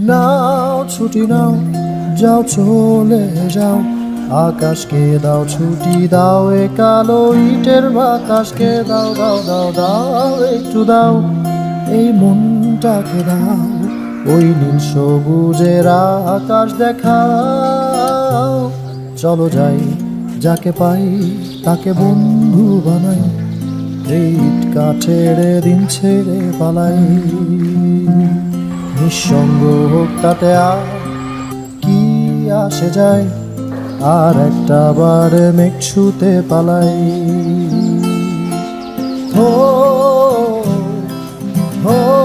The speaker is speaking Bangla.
নাও ছুটি নাও, যাও চলে যাও, আকাশকে দাও ছুটি দাও, এ কালো ইটের বাতাসকে দাও দাও দাও দাও, একটু দাও এই মনটাকে দাও, ওই নীল সবুজের আকাশ দেখাও। চলো যাই, যাকে পাই তাকে বন্ধু বানাই, এই ইট কাঠের দিন ছেড়ে পালাই। নিঃসঙ্গ হোক তাতে আর কি আসে যায়, আর একটা বার মেঘ ছুতে পালাই। হো হো